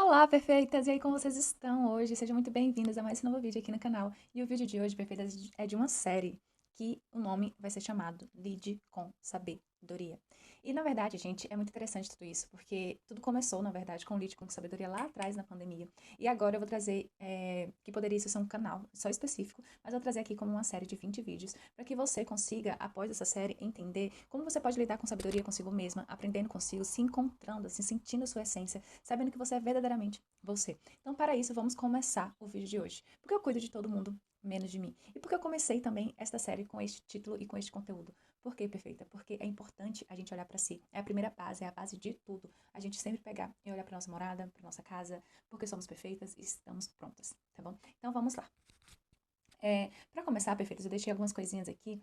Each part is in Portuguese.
Olá, perfeitas! E aí, como vocês estão hoje? Sejam muito bem-vindas a mais um novo vídeo aqui no canal. E o vídeo de hoje, perfeitas, é de uma série que o nome vai ser chamado Lide com Sabedoria. E, na verdade, gente, é muito interessante tudo isso, porque tudo começou, na verdade, com Lide com Sabedoria lá atrás, na pandemia. E agora eu vou trazer, que poderia isso ser um canal só específico, mas eu vou trazer aqui como uma série de 20 vídeos, para que você consiga, após essa série, entender como você pode lidar com sabedoria consigo mesma, aprendendo consigo, se encontrando, assim, sentindo a sua essência, sabendo que você é verdadeiramente você. Então, para isso, vamos começar o vídeo de hoje. Porque eu cuido de todo mundo, menos de mim. E porque eu comecei também esta série com este título e com este conteúdo. Por que, perfeita? Porque é importante a gente olhar para si. É a primeira base, é a base de tudo. A gente sempre pegar e olhar para nossa morada, para nossa casa, porque somos perfeitas e estamos prontas, tá bom? Então, vamos lá. Para começar, perfeitos, eu deixei algumas coisinhas aqui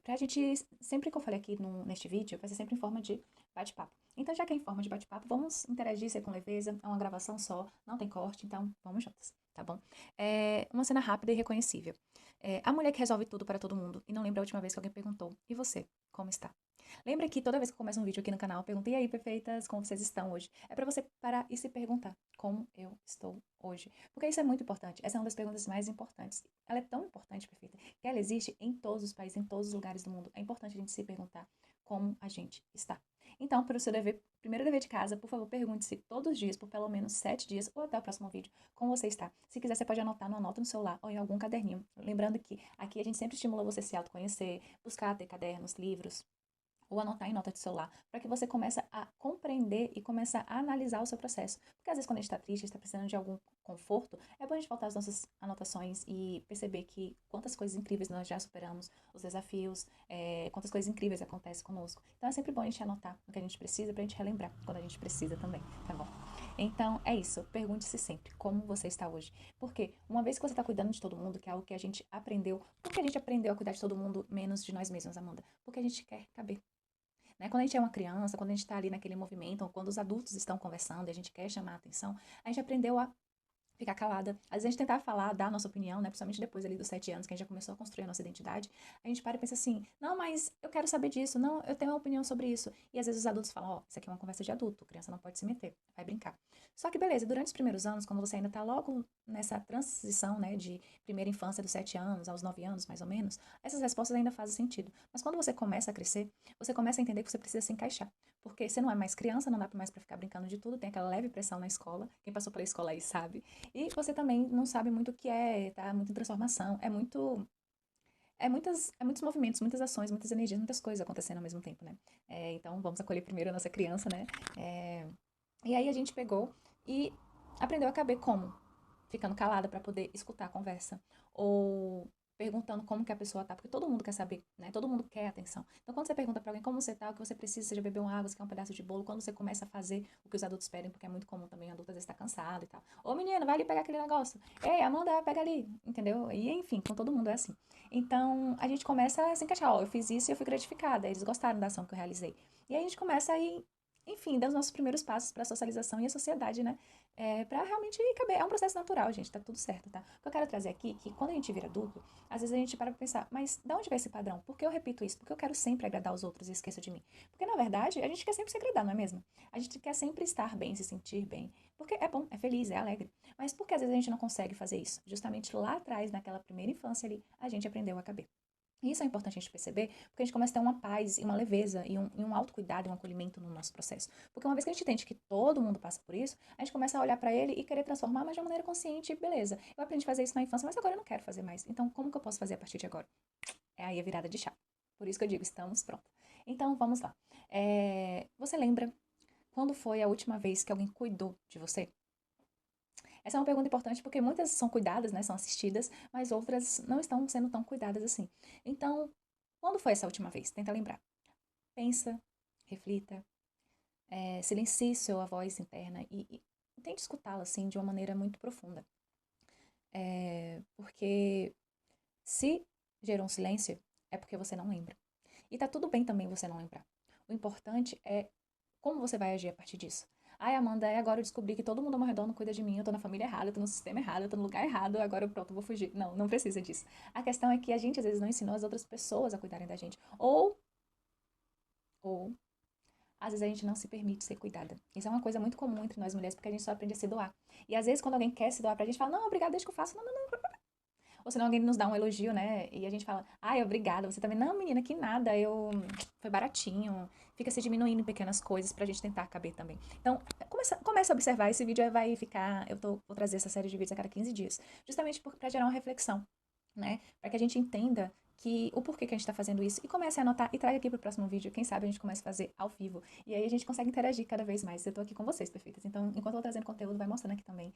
pra gente, sempre que eu falei aqui neste vídeo, vai ser sempre em forma de bate-papo. Então, já que é em forma de bate-papo, vamos interagir, ser com leveza, é uma gravação só, não tem corte, então vamos juntas, tá bom? Uma cena rápida e reconhecível. A mulher que resolve tudo para todo mundo, e não lembra a última vez que alguém perguntou, e você, como está? Lembra que toda vez que eu começo um vídeo aqui no canal, eu pergunto, e aí, perfeitas, como vocês estão hoje? É pra você parar e se perguntar, como eu estou hoje? Porque isso é muito importante, essa é uma das perguntas mais importantes. Ela é tão importante, perfeita, que ela existe em todos os países, em todos os lugares do mundo. É importante a gente se perguntar como a gente está. Então, para o seu primeiro dever de casa, por favor, pergunte-se todos os dias, por pelo menos 7 dias, ou até o próximo vídeo, como você está. Se quiser, você pode anotar numa nota no celular ou em algum caderninho. Lembrando que aqui a gente sempre estimula você a se autoconhecer, buscar ter cadernos, livros, ou anotar em nota de celular, para que você comece a compreender e comece a analisar o seu processo. Porque às vezes quando a gente está triste, está precisando de algum conforto, é bom a gente voltar às nossas anotações e perceber que quantas coisas incríveis nós já superamos, os desafios, quantas coisas incríveis acontecem conosco. Então é sempre bom a gente anotar o que a gente precisa para a gente relembrar quando a gente precisa também, tá bom? Então é isso, pergunte-se sempre como você está hoje. Porque uma vez que você está cuidando de todo mundo, que é algo que a gente aprendeu, por que a gente aprendeu a cuidar de todo mundo menos de nós mesmos, Amanda? Porque a gente quer caber. Né? Quando a gente é uma criança, quando a gente está ali naquele movimento, ou quando os adultos estão conversando e a gente quer chamar a atenção, a gente aprendeu a ficar calada. Às vezes a gente tentar falar, dar a nossa opinião, né? Principalmente depois ali dos 7 anos, que a gente já começou a construir a nossa identidade, a gente para e pensa assim, não, mas eu quero saber disso, não, eu tenho uma opinião sobre isso. E às vezes os adultos falam, ó, isso aqui é uma conversa de adulto, criança não pode se meter, vai brincar. Só que beleza, durante os primeiros anos, quando você ainda tá logo nessa transição, né, de primeira infância dos 7 anos aos 9 anos, mais ou menos, essas respostas ainda fazem sentido. Mas quando você começa a crescer, você começa a entender que você precisa se encaixar. Porque você não é mais criança, não dá mais pra ficar brincando de tudo, tem aquela leve pressão na escola. Quem passou pela escola aí sabe. E você também não sabe muito o que é, tá? Muito em transformação. É muitos movimentos, muitas ações, muitas energias, muitas coisas acontecendo ao mesmo tempo, né? Então vamos acolher primeiro a nossa criança, né? É, e aí a gente pegou e aprendeu a caber como? Ficando calada para poder escutar a conversa. Ou perguntando como que a pessoa tá, porque todo mundo quer saber, né? Todo mundo quer atenção. Então, quando você pergunta para alguém como você tá, o que você precisa, seja beber uma água, se quer um pedaço de bolo, quando você começa a fazer o que os adultos pedem, porque é muito comum também, adulto às vezes tá cansado e tal. Ô, menina, vai ali pegar aquele negócio. Ei, Amanda, pega ali, entendeu? E, enfim, com todo mundo é assim. Então, a gente começa a se encaixar. Ó, eu fiz isso e eu fui gratificada. Eles gostaram da ação que eu realizei. E aí a gente começa a ir, enfim, dar os nossos primeiros passos para a socialização e a sociedade, né? Pra realmente caber. É um processo natural, gente, tá tudo certo, tá? O que eu quero trazer aqui é que quando a gente vira adulto, às vezes a gente para pra pensar, mas de onde vem esse padrão? Por que eu repito isso? Porque eu quero sempre agradar os outros e esqueço de mim. Porque, na verdade, a gente quer sempre se agradar, não é mesmo? A gente quer sempre estar bem, se sentir bem. Porque é bom, é feliz, é alegre. Mas por que às vezes a gente não consegue fazer isso? Justamente lá atrás, naquela primeira infância ali, a gente aprendeu a caber. E isso é importante a gente perceber, porque a gente começa a ter uma paz e uma leveza e um autocuidado e um acolhimento no nosso processo. Porque uma vez que a gente entende que todo mundo passa por isso, a gente começa a olhar para ele e querer transformar, mas de uma maneira consciente, beleza. Eu aprendi a fazer isso na infância, mas agora eu não quero fazer mais. Então, como que eu posso fazer a partir de agora? É aí a virada de chave. Por isso que eu digo, estamos prontos. Então, vamos lá. Você lembra quando foi a última vez que alguém cuidou de você? Essa é uma pergunta importante porque muitas são cuidadas, né, são assistidas, mas outras não estão sendo tão cuidadas assim. Então, quando foi essa última vez? Tenta lembrar. Pensa, reflita, silencie sua voz interna e tente escutá-la assim de uma maneira muito profunda. Porque se gerou um silêncio, é porque você não lembra. E tá tudo bem também você não lembrar. O importante é como você vai agir a partir disso. Ai, Amanda, agora eu descobri que todo mundo ao meu redor não cuida de mim, eu tô na família errada, eu tô no sistema errado, eu tô no lugar errado, agora pronto, eu vou fugir. Não, não precisa disso. A questão é que a gente às vezes não ensinou as outras pessoas a cuidarem da gente. Ou às vezes a gente não se permite ser cuidada. Isso é uma coisa muito comum entre nós mulheres, porque a gente só aprende a se doar. E às vezes quando alguém quer se doar pra gente, fala, não, obrigada, deixa que eu faço. Não, não, não. Ou senão alguém nos dá um elogio, né? E a gente fala, ai, obrigada. Você também, não, menina, que nada, foi baratinho. Fica se diminuindo em pequenas coisas pra gente tentar caber também. Então, começa a observar. Esse vídeo vai ficar. Vou trazer essa série de vídeos a cada 15 dias. Justamente pra gerar uma reflexão, né? Para que a gente entenda o porquê que a gente está fazendo isso e comece a anotar e traga aqui para o próximo vídeo. Quem sabe a gente começa a fazer ao vivo. E aí a gente consegue interagir cada vez mais. Eu tô aqui com vocês, perfeitas. Então, enquanto eu vou trazendo conteúdo, vai mostrando aqui também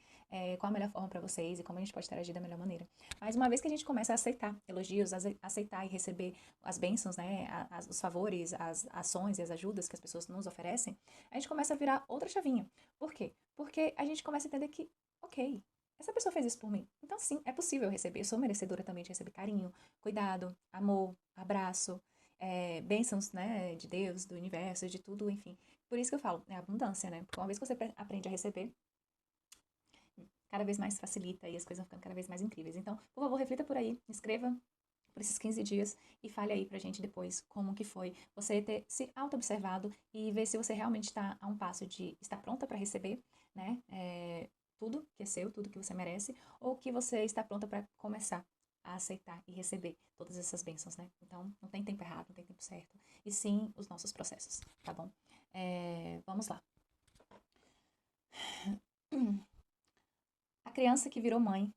qual a melhor forma para vocês e como a gente pode interagir da melhor maneira. Mas uma vez que a gente começa a aceitar elogios, aceitar e receber as bênçãos, né, os favores, as ações e as ajudas que as pessoas nos oferecem, a gente começa a virar outra chavinha. Por quê? Porque a gente começa a entender que, ok, essa pessoa fez isso por mim. Então, sim, é possível receber. Eu sou merecedora também de receber carinho, cuidado, amor, abraço, bênçãos, né, de Deus, do universo, de tudo, enfim. Por isso que eu falo, é abundância, né? Porque uma vez que você aprende a receber, cada vez mais facilita e as coisas vão ficando cada vez mais incríveis. Então, por favor, reflita por aí, escreva por esses 15 dias e fale aí pra gente depois como que foi você ter se auto-observado e ver se você realmente está a um passo de estar pronta para receber, né? Tudo que é seu, tudo que você merece, ou que você está pronta para começar a aceitar e receber todas essas bênçãos, né? Então, não tem tempo errado, não tem tempo certo, e sim os nossos processos, tá bom? Vamos lá. A criança que virou mãe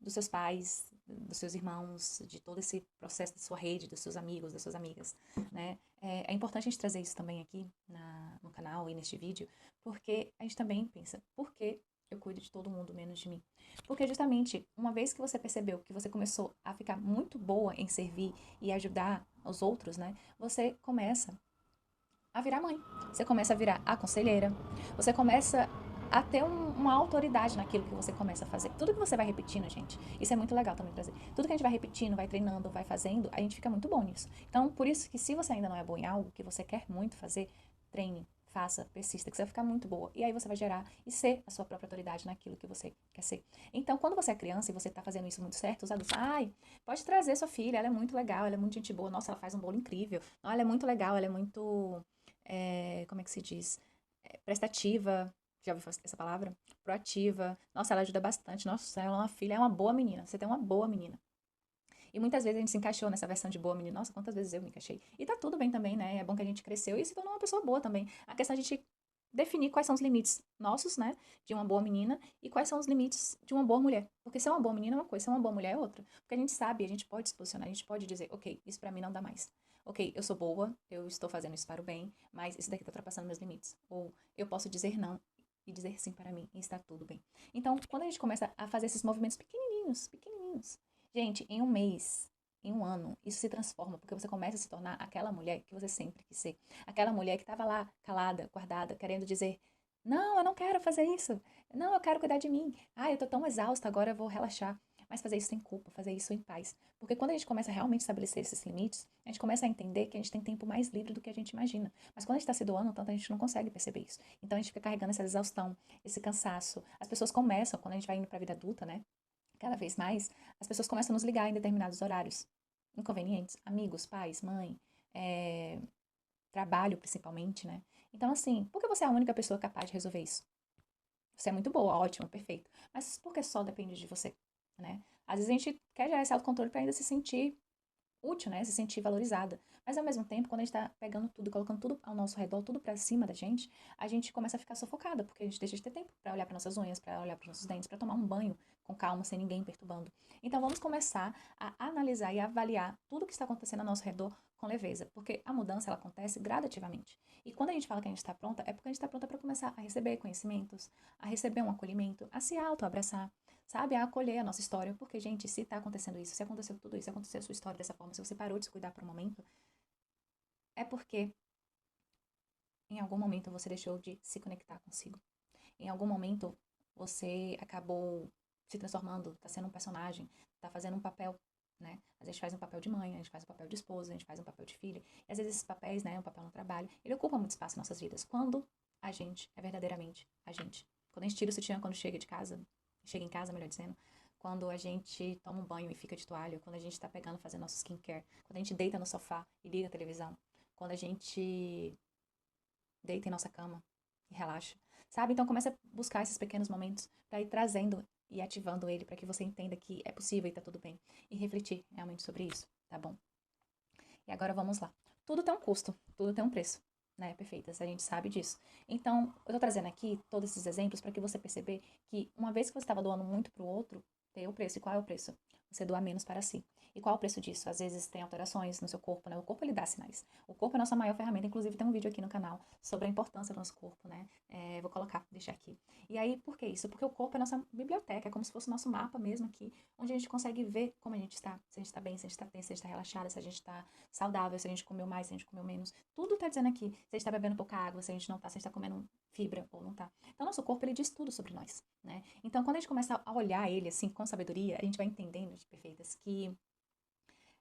dos seus pais, dos seus irmãos, de todo esse processo da sua rede, dos seus amigos, das suas amigas, né? É importante a gente trazer isso também aqui no canal e neste vídeo, porque a gente também pensa, por que eu cuido de todo mundo menos de mim? Porque justamente, uma vez que você percebeu que você começou a ficar muito boa em servir e ajudar os outros, né? Você começa a virar mãe. Você começa a virar a conselheira. Você começa a ter uma autoridade naquilo que você começa a fazer. Tudo que você vai repetindo, gente, isso é muito legal também trazer. Tudo que a gente vai repetindo, vai treinando, vai fazendo, a gente fica muito bom nisso. Então, por isso que se você ainda não é bom em algo que você quer muito fazer, treine, faça, persista, que você vai ficar muito boa. E aí você vai gerar e ser a sua própria autoridade naquilo que você quer ser. Então, quando você é criança e você tá fazendo isso muito certo, os adultos, ai, pode trazer sua filha, ela é muito legal, ela é muito gente boa, nossa, ela faz um bolo incrível, não, ela é muito legal, ela é muito como é que se diz? Prestativa, já ouviu essa palavra? Proativa. Nossa, ela ajuda bastante. Nossa, ela é uma filha, é uma boa menina. Você tem uma boa menina. E muitas vezes a gente se encaixou nessa versão de boa menina. Nossa, quantas vezes eu me encaixei. E tá tudo bem também, né? É bom que a gente cresceu e se tornou uma pessoa boa também. A questão é a gente definir quais são os limites nossos, né? De uma boa menina e quais são os limites de uma boa mulher. Porque ser uma boa menina é uma coisa, ser uma boa mulher é outra. Porque a gente sabe, a gente pode se posicionar, a gente pode dizer, ok, isso pra mim não dá mais. Ok, eu sou boa, eu estou fazendo isso para o bem, mas isso daqui tá ultrapassando meus limites. Ou eu posso dizer não e dizer sim para mim e está tudo bem. Então, quando a gente começa a fazer esses movimentos pequenininhos, pequenininhos, gente, em um mês, em um ano, isso se transforma, porque você começa a se tornar aquela mulher que você sempre quis ser. Aquela mulher que estava lá, calada, guardada, querendo dizer: não, eu não quero fazer isso. Não, eu quero cuidar de mim. Ah, eu tô tão exausta, agora eu vou relaxar. Mas fazer isso sem culpa, fazer isso em paz. Porque quando a gente começa a realmente estabelecer esses limites, a gente começa a entender que a gente tem tempo mais livre do que a gente imagina. Mas quando a gente está se doando tanto, a gente não consegue perceber isso. Então a gente fica carregando essa exaustão, esse cansaço. As pessoas começam, quando a gente vai indo para a vida adulta, né? Cada vez mais, as pessoas começam a nos ligar em determinados horários inconvenientes. Amigos, pais, mãe, é, trabalho principalmente, né? Então, assim, por que você é a única pessoa capaz de resolver isso? Você é muito boa, ótimo, perfeito. Mas por que só depende de você, né? Às vezes a gente quer gerar esse autocontrole para ainda se sentir útil, né? Se sentir valorizada. Mas ao mesmo tempo, quando a gente tá pegando tudo, colocando tudo ao nosso redor, tudo pra cima da gente, a gente começa a ficar sufocada, porque a gente deixa de ter tempo pra olhar para nossas unhas, pra olhar para nossos dentes, pra tomar um banho com calma, sem ninguém perturbando. Então vamos começar a analisar e avaliar tudo que está acontecendo ao nosso redor com leveza, porque a mudança ela acontece gradativamente. E quando a gente fala que a gente está pronta, é porque a gente está pronta para começar a receber conhecimentos, a receber um acolhimento, a se auto-abraçar, sabe? A acolher a nossa história. Porque, gente, se tá acontecendo isso, se aconteceu tudo isso, se aconteceu a sua história dessa forma, se você parou de se cuidar por um momento, é porque em algum momento você deixou de se conectar consigo. Em algum momento você acabou se transformando, tá sendo um personagem, tá fazendo um papel, né? A gente faz um papel de mãe, a gente faz um papel de esposa, a gente faz um papel de filha. E às vezes esses papéis, né, um papel no trabalho, ele ocupa muito espaço em nossas vidas. Quando a gente é verdadeiramente a gente. Quando a gente tira o sutiã quando chega de casa, chega em casa, melhor dizendo, quando a gente toma um banho e fica de toalha, quando a gente tá pegando, fazendo nosso skincare, quando a gente deita no sofá e liga a televisão, quando a gente deita em nossa cama e relaxa, sabe? Então começa a buscar esses pequenos momentos para ir trazendo e ativando ele para que você entenda que é possível e tá tudo bem. E refletir realmente sobre isso, tá bom? E agora vamos lá. Tudo tem um custo, tudo tem um preço, né? Perfeitas, a gente sabe disso. Então, eu tô trazendo aqui todos esses exemplos para que você perceber que uma vez que você estava doando muito pro outro, tem o preço. E qual é o preço? Você doar menos para si. E qual é o preço disso? Às vezes tem alterações no seu corpo, né? O corpo ele dá sinais. O corpo é a nossa maior ferramenta, inclusive tem um vídeo aqui no canal sobre a importância do nosso corpo, né? Vou colocar, deixar aqui. E aí, por que isso? Porque o corpo é a nossa biblioteca, é como se fosse o nosso mapa mesmo aqui, onde a gente consegue ver como a gente está, se a gente está bem, se a gente está tenso, se a gente está relaxada, se a gente está saudável, se a gente comeu mais, se a gente comeu menos. Tudo tá dizendo aqui. Se a gente tá bebendo pouca água, se a gente não tá, se a gente tá comendo fibra ou não tá. Então, nosso corpo, ele diz tudo sobre nós, né? Então, quando a gente começa a olhar ele, assim, com sabedoria, a gente vai entendendo, de perfeitas, que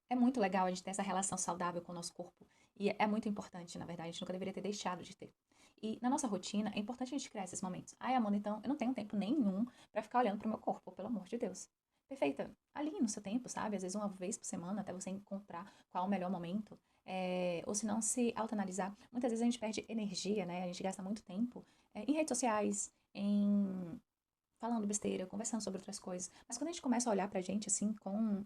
é muito legal a gente ter essa relação saudável com o nosso corpo. E é muito importante, na verdade, a gente nunca deveria ter deixado de ter. E na nossa rotina, é importante a gente criar esses momentos. Ai, Amanda, então eu não tenho tempo nenhum pra ficar olhando pro meu corpo, pelo amor de Deus. Perfeita. Ali no seu tempo, sabe? Às vezes uma vez por semana, até você encontrar qual é o melhor momento. Ou se não, se autoanalisar. Muitas vezes a gente perde energia, né? A gente gasta muito tempo em redes sociais, em falando besteira, conversando sobre outras coisas. Mas quando a gente começa a olhar pra gente, assim, com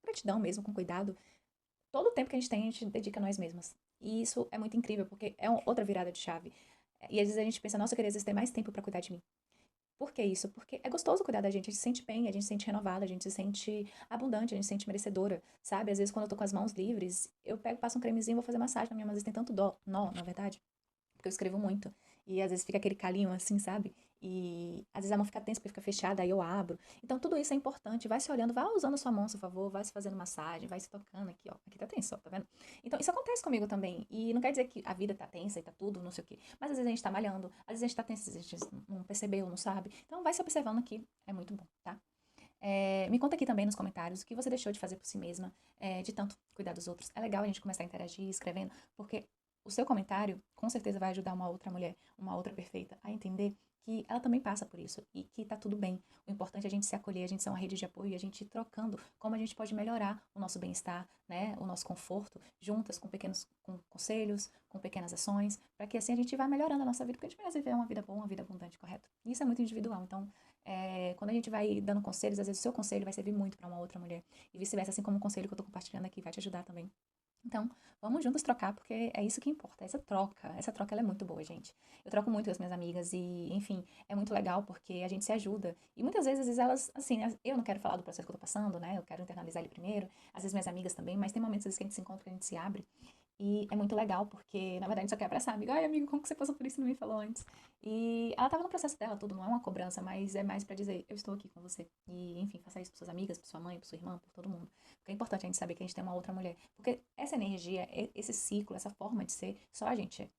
gratidão mesmo, com cuidado, todo o tempo que a gente dedica a nós mesmas. E isso é muito incrível, porque é outra virada de chave. E às vezes a gente pensa, nossa, eu queria às vezes ter mais tempo pra cuidar de mim. Por que isso? Porque é gostoso cuidar da gente se sente bem, a gente se sente renovada, a gente se sente abundante, a gente se sente merecedora, sabe? Às vezes quando eu tô com as mãos livres, eu pego, passo um cremezinho e vou fazer massagem na minha mão, às vezes tem tanto nó, na verdade, porque eu escrevo muito. E às vezes fica aquele calinho assim, sabe? E às vezes a mão fica tensa porque fica fechada, aí eu abro. Então tudo isso é importante. Vai se olhando, vai usando a sua mão, a seu favor, vai se fazendo massagem, vai se tocando aqui, ó. Aqui tá tenso, ó, tá vendo? Então isso acontece comigo também. E não quer dizer que a vida tá tensa e tá tudo, não sei o quê. Mas às vezes a gente tá malhando, às vezes a gente tá tenso, às vezes a gente não percebeu, não sabe. Então vai se observando aqui, é muito bom, tá? Me conta aqui também nos comentários o que você deixou de fazer por si mesma, de tanto cuidar dos outros. É legal a gente começar a interagir, escrevendo, porque o seu comentário com certeza vai ajudar uma outra mulher, uma outra perfeita, a entender que ela também passa por isso e que tá tudo bem. O importante é a gente se acolher, a gente ser uma rede de apoio e a gente ir trocando como a gente pode melhorar o nosso bem-estar, né, o nosso conforto, juntas com pequenos com conselhos, com pequenas ações, para que assim a gente vá melhorando a nossa vida, porque a gente merece viver uma vida boa, uma vida abundante, correto? E isso é muito individual, então quando a gente vai dando conselhos, às vezes o seu conselho vai servir muito para uma outra mulher. E vice-versa, assim como o conselho que eu tô compartilhando aqui vai te ajudar também. Então, vamos juntos trocar, porque é isso que importa. Essa troca ela é muito boa, gente. Eu troco muito com as minhas amigas e, enfim, é muito legal porque a gente se ajuda. E muitas vezes elas, assim, eu não quero falar do processo que eu tô passando, né? Eu quero internalizar ele primeiro. Às vezes minhas amigas também, mas tem momentos às vezes, que a gente se encontra, que a gente se abre. E é muito legal, porque, na verdade, a gente só quer abraçar a amiga. Ai, amigo, como que você passou por isso e não me falou antes? E ela tava no processo dela, tudo, não é uma cobrança, mas é mais pra dizer, eu estou aqui com você. E, enfim, faça isso por suas amigas, por sua mãe, por sua irmã, por todo mundo. Porque é importante a gente saber que a gente tem uma outra mulher. Porque essa energia, esse ciclo, essa forma de ser, só a gente é.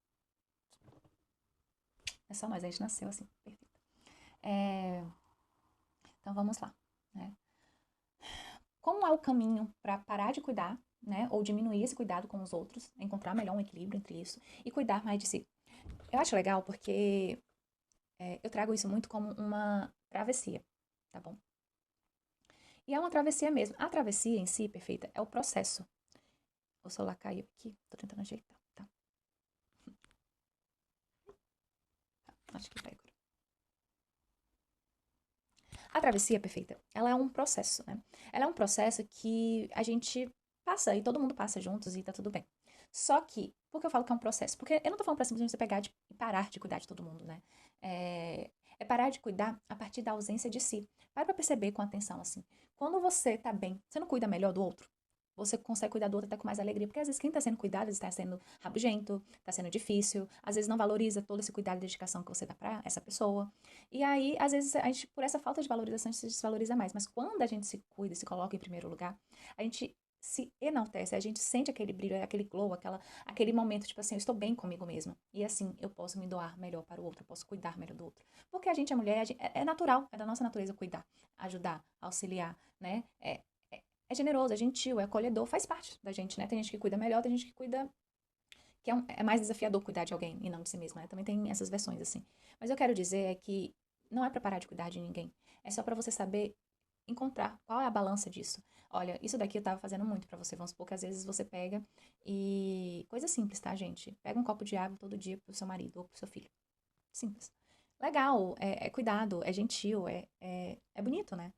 É só nós, a gente nasceu assim, perfeito. É, então vamos lá, né? Como é o caminho para parar de cuidar, né? Ou diminuir esse cuidado com os outros, encontrar melhor um equilíbrio entre isso e cuidar mais de si. Eu acho legal porque eu trago isso muito como uma travessia, tá bom? E é uma travessia mesmo. A travessia em si, perfeita, é o processo. O celular caiu aqui, tô tentando ajeitar, tá? Acho que vai agora. A travessia, perfeita, ela é um processo, né? Ela é um processo que a gente passa e todo mundo passa juntos e tá tudo bem. Só que, por que eu falo que é um processo? Porque eu não tô falando pra simplesmente você pegar e parar de cuidar de todo mundo, né? É parar de cuidar a partir da ausência de si. Para pra perceber com atenção, assim. Quando você tá bem, você não cuida melhor do outro? Você consegue cuidar do outro até com mais alegria. Porque às vezes quem tá sendo cuidado está sendo rabugento, tá sendo difícil, às vezes não valoriza todo esse cuidado e dedicação que você dá pra essa pessoa. E aí, às vezes, a gente, por essa falta de valorização, a gente se desvaloriza mais. Mas quando a gente se cuida e se coloca em primeiro lugar, a gente se enaltece, a gente sente aquele brilho, aquele glow, aquele momento, tipo assim, eu estou bem comigo mesma. E assim, eu posso me doar melhor para o outro, eu posso cuidar melhor do outro. Porque a gente é mulher, é natural, é da nossa natureza cuidar, ajudar, auxiliar, né? É generoso, é gentil, é acolhedor, faz parte da gente, né? Tem gente que cuida melhor, tem gente que cuida que é mais desafiador cuidar de alguém e não de si mesma, né? Também tem essas versões, assim. Mas eu quero dizer é que não é pra parar de cuidar de ninguém. É só pra você saber encontrar qual é a balança disso. Olha, isso daqui eu tava fazendo muito pra você. Vamos supor que às vezes você pega e... Coisa simples, tá, gente? Pega um copo de água todo dia pro seu marido ou pro seu filho. Simples. Legal, é cuidado, é gentil, é bonito, né?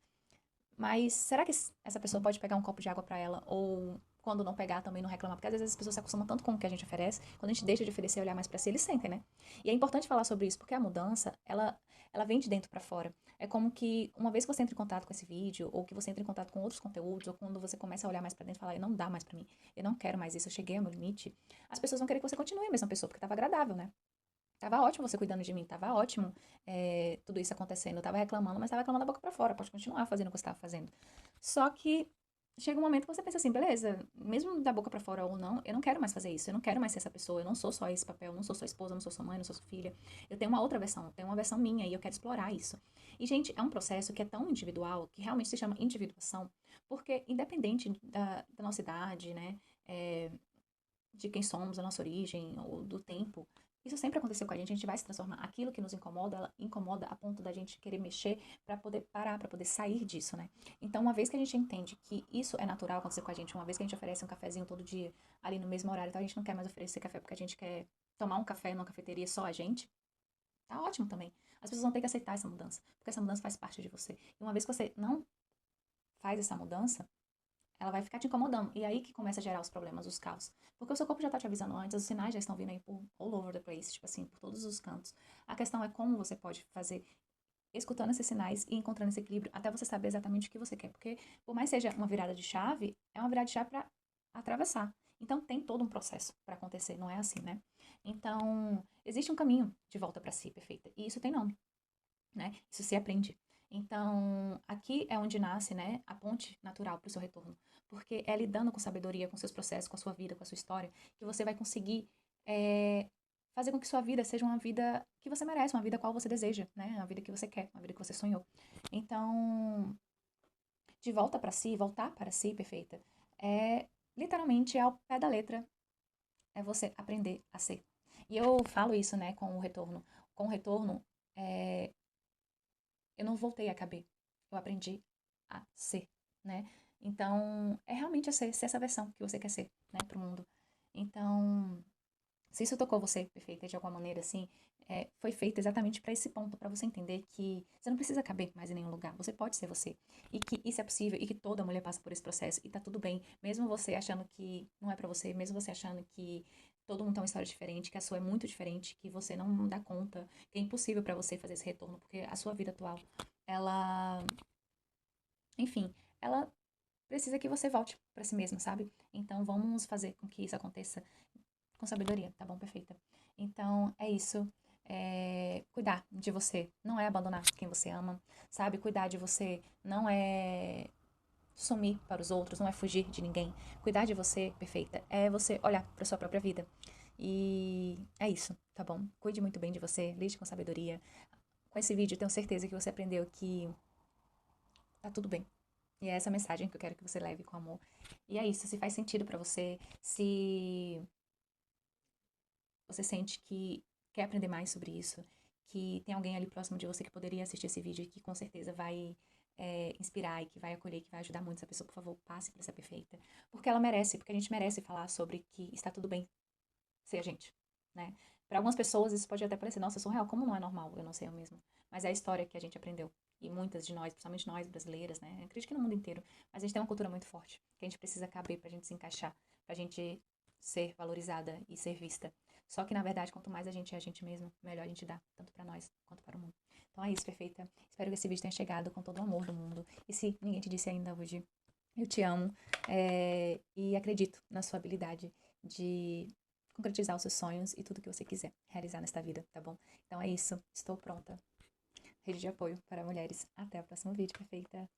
Mas será que essa pessoa pode pegar um copo de água pra ela ou quando não pegar também não reclamar? Porque às vezes as pessoas se acostumam tanto com o que a gente oferece, quando a gente deixa de oferecer e olhar mais pra si, eles sentem, né? E é importante falar sobre isso, porque a mudança, ela vem de dentro pra fora. É como que uma vez que você entra em contato com esse vídeo, ou que você entra em contato com outros conteúdos, ou quando você começa a olhar mais pra dentro e falar, não dá mais pra mim, eu não quero mais isso, eu cheguei ao meu limite, as pessoas vão querer que você continue a mesma pessoa, porque tava agradável, né? Tava ótimo você cuidando de mim, tava ótimo tudo isso acontecendo. Eu tava reclamando, mas tava reclamando da boca pra fora. Pode continuar fazendo o que você tava fazendo. Só que chega um momento que você pensa assim, beleza, mesmo da boca pra fora ou não, eu não quero mais fazer isso. Eu não quero mais ser essa pessoa. Eu não sou só esse papel. Eu não sou sua esposa, eu não sou sua mãe, eu não sou sua filha. Eu tenho uma outra versão, eu tenho uma versão minha e eu quero explorar isso. E, gente, é um processo que é tão individual, que realmente se chama individuação, porque independente da nossa idade, né? é, de quem somos, da nossa origem, ou do tempo. Isso sempre aconteceu com a gente vai se transformar. Aquilo que nos incomoda, ela incomoda a ponto da gente querer mexer para poder parar, para poder sair disso, né? Então, uma vez que a gente entende que isso é natural acontecer com a gente, uma vez que a gente oferece um cafezinho todo dia, ali no mesmo horário, então a gente não quer mais oferecer café porque a gente quer tomar um café numa cafeteria só a gente, tá ótimo também. As pessoas vão ter que aceitar essa mudança, porque essa mudança faz parte de você. E uma vez que você não faz essa mudança, ela vai ficar te incomodando. E aí que começa a gerar os problemas, os caos. Porque o seu corpo já tá te avisando antes, os sinais já estão vindo aí por all over the place, tipo assim, por todos os cantos. A questão é como você pode fazer escutando esses sinais e encontrando esse equilíbrio até você saber exatamente o que você quer. Porque, por mais seja uma virada de chave, é uma virada de chave para atravessar. Então, tem todo um processo para acontecer, não é assim, né? Então, existe um caminho de volta para si, perfeita. E isso tem nome, né? Isso se aprende. Então, aqui é onde nasce, né, a ponte natural para o seu retorno, porque é lidando com sabedoria, com seus processos, com a sua vida, com a sua história, que você vai conseguir fazer com que sua vida seja uma vida que você merece, uma vida qual você deseja, né, uma vida que você quer, uma vida que você sonhou. Então, de volta para si, voltar para si, perfeita, é literalmente ao pé da letra, é você aprender a ser. E eu falo isso, né, com o retorno. Com o retorno, é, eu não voltei a caber. Eu aprendi a ser, né? Então, é realmente a ser essa versão que você quer ser, né, pro mundo. Então, se isso tocou você, perfeita, de alguma maneira, assim, foi feito exatamente para esse ponto, para você entender que você não precisa caber mais em nenhum lugar, você pode ser você. E que isso é possível e que toda mulher passa por esse processo e tá tudo bem, mesmo você achando que não é para você, mesmo você achando que todo mundo tem uma história diferente, que a sua é muito diferente, que você não dá conta, que é impossível para você fazer esse retorno, porque a sua vida atual, ela, enfim, ela precisa que você volte para si mesma, sabe? Então vamos fazer com que isso aconteça com sabedoria, tá bom? Perfeita. Então, é isso. Cuidar de você não é abandonar quem você ama, sabe? Cuidar de você não é sumir para os outros, não é fugir de ninguém. Cuidar de você, perfeita, é você olhar para sua própria vida. E é isso, tá bom? Cuide muito bem de você, lide com sabedoria. Com esse vídeo, tenho certeza que você aprendeu que tá tudo bem. E é essa mensagem que eu quero que você leve com amor. E é isso, se faz sentido para você, se você sente que quer aprender mais sobre isso, que tem alguém ali próximo de você que poderia assistir esse vídeo e que com certeza vai inspirar e que vai acolher, que vai ajudar muito essa pessoa, por favor, passe para ser perfeita. Porque ela merece, porque a gente merece falar sobre que está tudo bem ser a gente, né? Para algumas pessoas isso pode até parecer, nossa, surreal, como não é normal? Eu não sei eu mesmo. Mas é a história que a gente aprendeu. E muitas de nós, principalmente nós brasileiras, né? Eu acredito que no mundo inteiro. Mas a gente tem uma cultura muito forte, que a gente precisa caber pra gente se encaixar, pra gente ser valorizada e ser vista. Só que, na verdade, quanto mais a gente é a gente mesmo, melhor a gente dá, tanto pra nós quanto para o mundo. Então é isso, perfeita. Espero que esse vídeo tenha chegado com todo o amor do mundo. E se ninguém te disse ainda hoje, eu te amo. E acredito na sua habilidade de concretizar os seus sonhos e tudo que você quiser realizar nesta vida, tá bom? Então é isso. Estou pronta. Rede de apoio para mulheres. Até o próximo vídeo, perfeita.